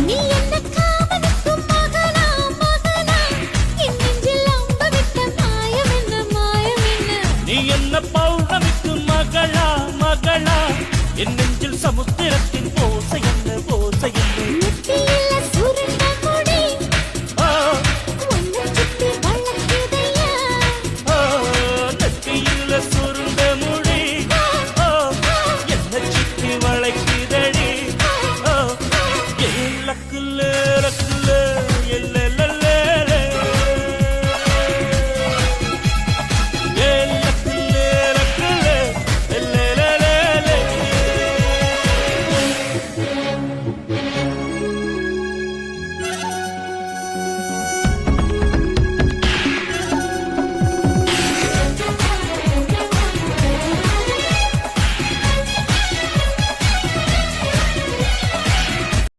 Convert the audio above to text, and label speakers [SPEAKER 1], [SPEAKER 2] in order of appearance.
[SPEAKER 1] நீ என்ன காமனுக்கும் மகனா மகனா என் நெஞ்சில் அம்ப விட்ட மாயம் என்ன
[SPEAKER 2] நீ என்ன பௌர்ணமிக்கு மகளா மகளா என் நெஞ்சில் சமுத்திரத்தின் ஓசை என்ன
[SPEAKER 1] நெத்தியில சுருண்ட முடி உன்னை சுத்தி வளர்க்குதையா
[SPEAKER 2] நெத்தியில சுருண்ட முடி என்ன சுத்தி வளைக்குதடி ஏலக்குள்ள